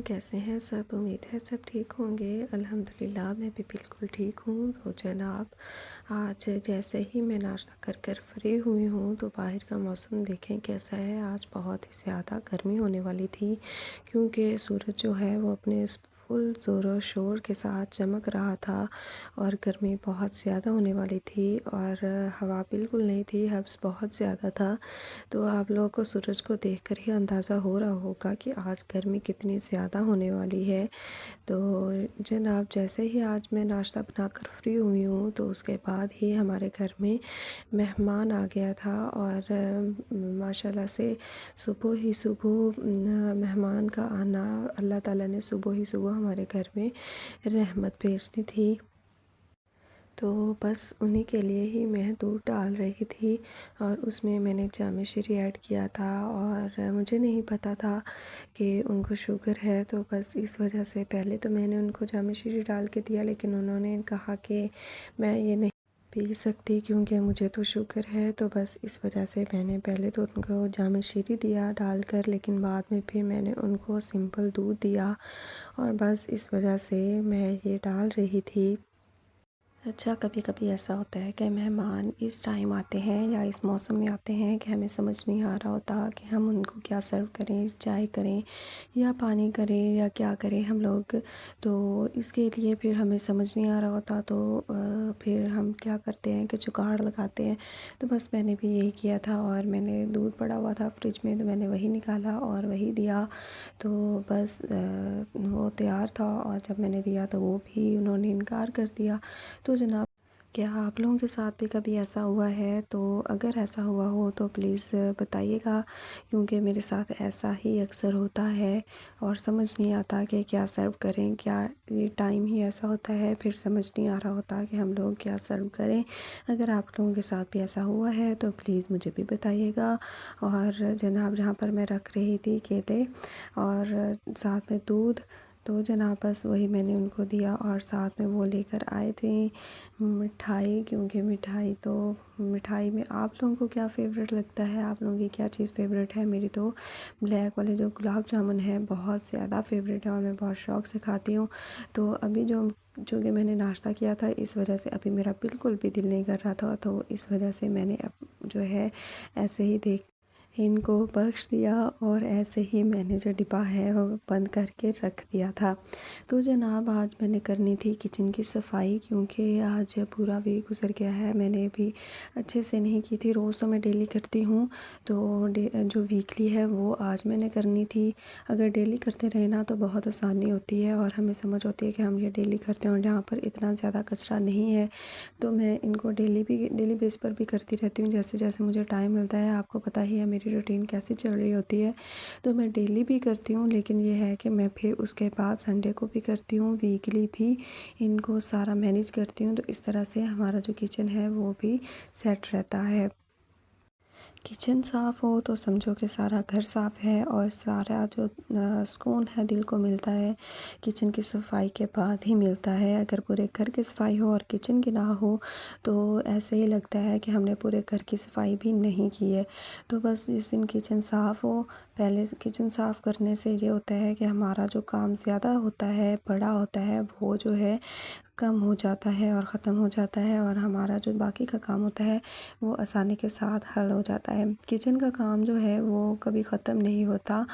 कैसे हैं सब? उम्मीद है सब ठीक होंगे। अल्हम्दुलिल्लाह मैं भी बिल्कुल ठीक हूँ। तो जनाब, आज जैसे ही मैं नाश्ता कर कर फ्री हुई हूँ तो बाहर का मौसम देखें कैसा है। आज बहुत ही ज़्यादा गर्मी होने वाली थी क्योंकि सूरज जो है वो अपने फुल ज़ोरों शोर के साथ चमक रहा था और गर्मी बहुत ज़्यादा होने वाली थी और हवा बिल्कुल नहीं थी, हब्स बहुत ज़्यादा था। तो आप लोगों को सूरज को देखकर ही अंदाज़ा हो रहा होगा कि आज गर्मी कितनी ज़्यादा होने वाली है। तो जनाब, जैसे ही आज मैं नाश्ता बनाकर फ्री हुई हूँ तो उसके बाद ही हमारे घर में मेहमान आ गया था और माशाल्लाह से सुबह ही सुबह मेहमान का आना, अल्लाह ताला ने सुबह ही सुबह हमारे घर में रहमत भेज दी थी। तो बस उन्हीं के लिए ही मैं दूध डाल रही थी और उसमें मैंने जामे शीरी ऐड किया था और मुझे नहीं पता था कि उनको शुगर है, तो बस इस वजह से पहले तो मैंने उनको जामे शीरी डाल के दिया, लेकिन उन्होंने कहा कि मैं ये नहीं पी सकती क्योंकि मुझे तो शुगर है। तो बस इस वजह से मैंने पहले तो उनको जामे शीरी दिया डालकर, लेकिन बाद में फिर मैंने उनको सिंपल दूध दिया और बस इस वजह से मैं ये डाल रही थी। अच्छा, कभी कभी ऐसा होता है कि मेहमान इस टाइम आते हैं या इस मौसम में आते हैं कि हमें समझ नहीं आ रहा होता कि हम उनको क्या सर्व करें, चाय करें या पानी करें या क्या करें हम लोग। तो इसके लिए फिर हमें समझ नहीं आ रहा होता, तो फिर हम क्या करते हैं कि जुगाड़ लगाते हैं। तो बस मैंने भी यही किया था और मैंने दूध पड़ा हुआ था फ्रिज में, तो मैंने वही निकाला और वही दिया। तो बस वो तैयार था और जब मैंने दिया तो वो भी उन्होंने इनकार कर दिया। तो जनाब, क्या आप लोगों के साथ भी कभी ऐसा हुआ है? तो अगर ऐसा हुआ हो तो प्लीज़ बताइएगा, क्योंकि मेरे साथ ऐसा ही अक्सर होता है और समझ नहीं आता कि क्या सर्व करें। क्या ये टाइम ही ऐसा होता है, फिर समझ नहीं आ रहा होता कि हम लोग क्या सर्व करें। अगर आप लोगों के साथ भी ऐसा हुआ है तो प्लीज़ मुझे भी बताइएगा। और जनाब, जहाँ पर मैं रख रही थी केले और साथ में दूध, तो जनाब बस वही मैंने उनको दिया और साथ में वो लेकर आए थे मिठाई, क्योंकि मिठाई में आप लोगों को क्या फ़ेवरेट लगता है, आप लोगों की क्या चीज़ फ़ेवरेट है? मेरी तो ब्लैक वाले जो गुलाब जामुन है बहुत ज़्यादा फ़ेवरेट है और मैं बहुत शौक़ से खाती हूँ। तो अभी जो जो कि मैंने नाश्ता किया था, इस वजह से अभी मेरा बिल्कुल भी दिल नहीं कर रहा था, तो इस वजह से मैंने अब जो है ऐसे ही देख इनको बख्श दिया और ऐसे ही मैंने जो डिब्बा है वो बंद करके रख दिया था। तो जनाब, आज मैंने करनी थी किचन की सफाई, क्योंकि आज पूरा वीक गुज़र गया है, मैंने भी अच्छे से नहीं की थी। रोज़ तो मैं डेली करती हूँ, तो जो वीकली है वो आज मैंने करनी थी। अगर डेली करते रहे ना तो बहुत आसानी होती है और हमें समझ होती है कि हम ये डेली करते हैं और जहाँ पर इतना ज़्यादा कचरा नहीं है, तो मैं इनको डेली बेस पर भी करती रहती हूँ, जैसे जैसे मुझे टाइम मिलता है। आपको पता ही है मेरी रूटीन कैसी चल रही होती है, तो मैं डेली भी करती हूँ, लेकिन ये है कि मैं फिर उसके बाद संडे को भी करती हूँ, वीकली भी इनको सारा मैनेज करती हूँ। तो इस तरह से हमारा जो किचन है वो भी सेट रहता है। किचन साफ़ हो तो समझो कि सारा घर साफ़ है और सारा जो सुकून है दिल को मिलता है किचन की सफाई के बाद ही मिलता है। अगर पूरे घर की सफाई हो और किचन की ना हो तो ऐसे ही लगता है कि हमने पूरे घर की सफाई भी नहीं की है। तो बस जिस दिन किचन साफ़ हो, पहले किचन साफ़ करने से ये होता है कि हमारा जो काम ज़्यादा होता है, बड़ा होता है, वो जो है कम हो जाता है और ख़त्म हो जाता है और हमारा जो बाकी का काम होता है वो आसानी के साथ हल हो जाता है। किचन का काम जो है वो कभी ख़त्म नहीं होता,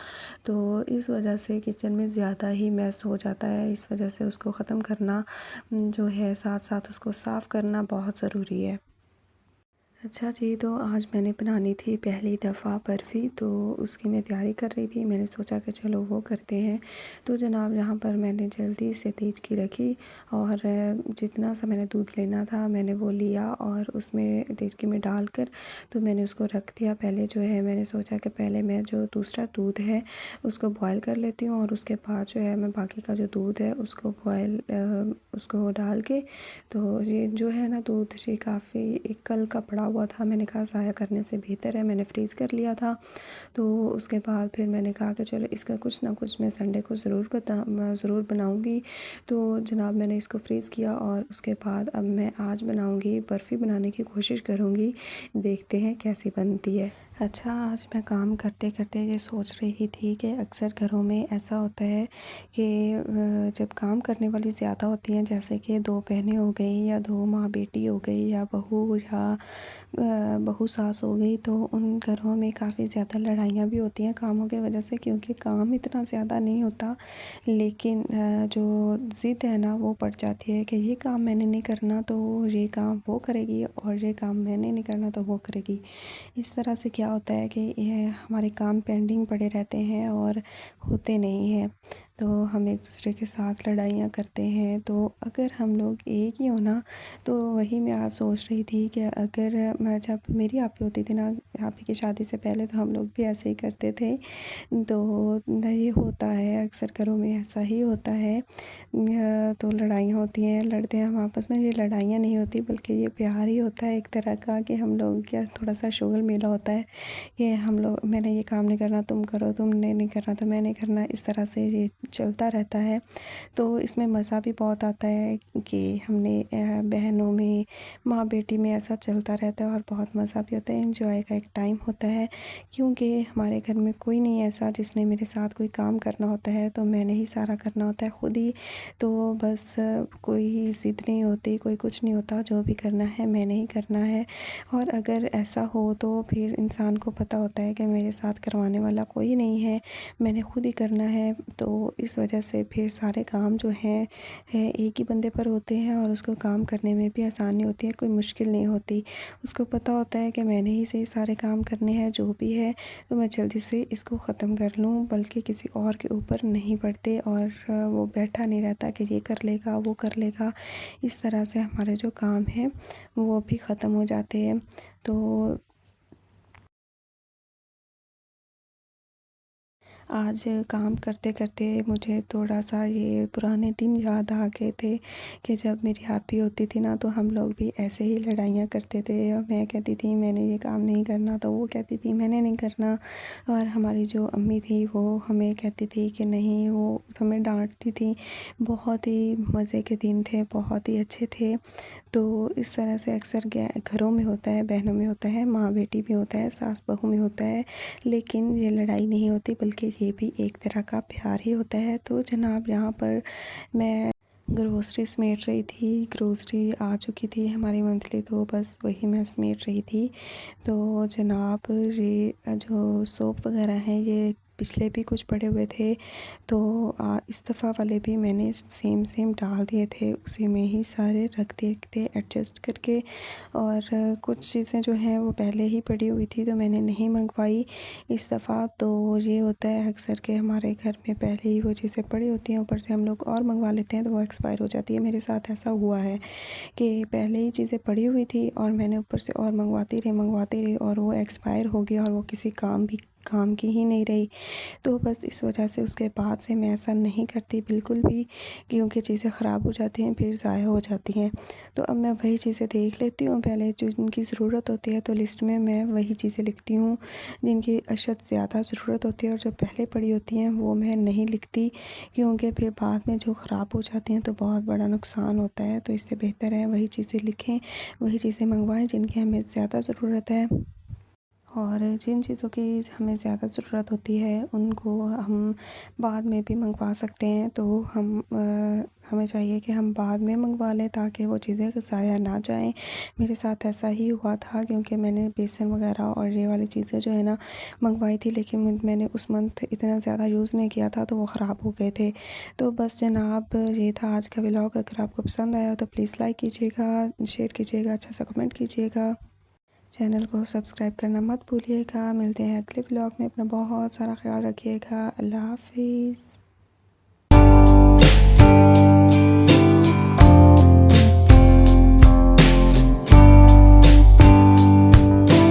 तो इस वजह से किचन में ज़्यादा ही मैस हो जाता है। इस वजह से उसको ख़त्म करना जो है, साथ साथ उसको साफ़ करना बहुत ज़रूरी है। अच्छा जी, तो आज मैंने बनानी थी पहली दफ़ा बर्फ़ी, तो उसकी मैं तैयारी कर रही थी। मैंने सोचा कि चलो वो करते हैं। तो जनाब, यहाँ पर मैंने जल्दी से तेज़की रखी और जितना सा मैंने दूध लेना था मैंने वो लिया और उसमें तेज़की में डालकर तो मैंने उसको रख दिया। पहले जो है मैंने सोचा कि पहले मैं जो दूसरा दूध है उसको बॉयल कर लेती हूँ और उसके बाद जो है मैं बाकी का जो दूध है उसको उसको डाल के, तो ये जो है ना दूध ये काफ़ी एक कल का पड़ा हुआ था, मैंने कहा ज़ाया करने से बेहतर है, मैंने फ्रीज़ कर लिया था। तो उसके बाद फिर मैंने कहा कि चलो इसका कुछ ना कुछ मैं संडे को ज़रूर बनाऊँगी। तो जनाब, मैंने इसको फ्रीज़ किया और उसके बाद अब मैं आज बनाऊँगी, बर्फ़ी बनाने की कोशिश करूँगी, देखते हैं कैसी बनती है। अच्छा, आज मैं काम करते-करते ये सोच रही थी कि अक्सर घरों में ऐसा होता है कि जब काम करने वाली ज़्यादा होती हैं, जैसे कि 2 बहनें हो गई या 2 माँ-बेटी हो गई या बहू या बहू-सास हो गई, तो उन घरों में काफ़ी ज़्यादा लड़ाइयाँ भी होती हैं कामों की वजह से, क्योंकि काम इतना ज़्यादा नहीं होता। लेकिन जो ज़िद है ना वो पड़ जाती है कि ये काम मैंने नहीं करना तो ये काम वो करेगी और ये काम मैंने नहीं करना तो वो करेगी। इस तरह से क्या होता है कि ये हमारे काम पेंडिंग पड़े रहते हैं और होते नहीं हैं, तो हम एक दूसरे के साथ लड़ाइयाँ करते हैं। तो अगर हम लोग एक ही हो ना, तो वही मैं आज सोच रही थी कि अगर मैं जब मेरी आपी होती थी ना, आपी की शादी से पहले, तो हम लोग भी ऐसे ही करते थे। तो ये होता है, अक्सर घरों में ऐसा ही होता है। तो लड़ाइयाँ होती हैं, लड़ते हैं हम आपस में। ये लड़ाइयाँ नहीं होती बल्कि ये प्यार ही होता है एक तरह का, कि हम लोग क्या थोड़ा-सा शोगल मेला होता है कि हम लोग, मैंने ये काम नहीं करना तुम करो, तुमने नहीं करना तो मैं नहीं करना, इस तरह से ये चलता रहता है। तो इसमें मज़ा भी बहुत आता है कि हमने बहनों में, माँ-बेटी में ऐसा चलता रहता है और बहुत मज़ा भी होता है, एन्जॉय का एक टाइम होता है। क्योंकि हमारे घर में कोई नहीं है ऐसा जिसने मेरे साथ कोई काम करना होता है, तो मैंने ही सारा करना होता है खुद ही। तो बस कोई ज़िद नहीं होती, कोई कुछ नहीं होता, जो भी करना है मैंने ही करना है। और अगर ऐसा हो तो फिर इंसान को पता होता है कि मेरे साथ करवाने वाला कोई नहीं है, मैंने खुद ही करना है। तो इस वजह से फिर सारे काम जो हैं है एक ही बंदे पर होते हैं और उसको काम करने में भी आसानी होती है, कोई मुश्किल नहीं होती। उसको पता होता है कि मैंने ही से सारे काम करने हैं जो भी है, तो मैं जल्दी से इसको ख़त्म कर लूँ, बल्कि किसी और के ऊपर नहीं पड़ते और वो बैठा नहीं रहता कि ये कर लेगा, वो कर लेगा। इस तरह से हमारे जो काम हैं वो भी ख़त्म हो जाते हैं। तो आज काम करते-करते मुझे थोड़ा-सा ये पुराने दिन याद आ गए थे कि जब मेरी आपी होती थी ना, तो हम लोग भी ऐसे ही लड़ाइयाँ करते थे और मैं कहती थी मैंने ये काम नहीं करना, तो वो कहती थी मैंने नहीं करना। और हमारी जो अम्मी थी वो हमें कहती थी कि नहीं, वो हमें डाँटती थी। बहुत ही मज़े के दिन थे, बहुत ही अच्छे थे। तो इस तरह से अक्सर घरों में होता है, बहनों में होता है, माँ-बेटी में होता है, सास-बहू में होता है। लेकिन ये लड़ाई नहीं होती बल्कि ये भी एक तरह का प्यार ही होता है। तो जनाब, यहाँ पर मैं ग्रोसरी समेट रही थी, ग्रोसरी आ चुकी थी हमारी मंथली, तो बस वही मैं समेट रही थी। तो जनाब, ये जो सोप वग़ैरह हैं ये पिछले भी कुछ पड़े हुए थे, तो इस दफ़ा वाले भी मैंने सेम सेम डाल दिए थे, उसी में ही सारे रख दिए थे एडजस्ट करके। और कुछ चीज़ें जो हैं वो पहले ही पड़ी हुई थी, तो मैंने नहीं मंगवाई इस दफ़ा। तो ये होता है अक्सर के हमारे घर में पहले ही वो चीज़ें पड़ी होती हैं, ऊपर से हम लोग और मंगवा लेते हैं तो वो एक्सपायर हो जाती है। मेरे साथ ऐसा हुआ है कि पहले ही चीज़ें पड़ी हुई थी और मैंने ऊपर से और मंगवाती रही और वो एक्सपायर हो गया और वो किसी काम की ही नहीं रही। तो बस इस वजह से उसके बाद से मैं ऐसा नहीं करती बिल्कुल भी, क्योंकि चीज़ें ख़राब हो जाती हैं फिर ज़ाया हो जाती हैं। तो अब मैं वही चीज़ें देख लेती हूँ पहले, जो जिनकी ज़रूरत होती है तो लिस्ट में मैं वही चीज़ें लिखती हूँ, जिनकी अशद ज़्यादा ज़रूरत होती है और जो पहले पड़ी होती हैं वो मैं नहीं लिखती, क्योंकि फिर बाद में जो ख़राब हो जाती हैं तो बहुत बड़ा नुकसान होता है। तो इससे बेहतर है वही चीज़ें लिखें, वही चीज़ें मंगवाएँ जिनकी हमें ज़्यादा ज़रूरत है। और जिन चीज़ों की हमें ज़्यादा ज़रूरत होती है उनको हम बाद में भी मंगवा सकते हैं, तो हमें चाहिए कि हम बाद में मंगवा लें ताकि वो चीज़ें ज़ाया ना जाएँ। मेरे साथ ऐसा ही हुआ था, क्योंकि मैंने बेसन वग़ैरह और ये वाली चीज़ें जो है ना मंगवाई थी, लेकिन मैंने उस मंथ इतना ज़्यादा यूज़ नहीं किया था तो वो ख़राब हो गए थे। तो बस जनाब, ये था आज का व्लॉग। अगर आपको पसंद आया तो प्लीज़ लाइक कीजिएगा, शेयर कीजिएगा, अच्छा सा कमेंट कीजिएगा। चैनल को सब्सक्राइब करना मत भूलिएगा। मिलते हैं अगले व्लॉग में। अपना बहुत सारा ख्याल रखिएगा। अल्लाह हाफ़िज़।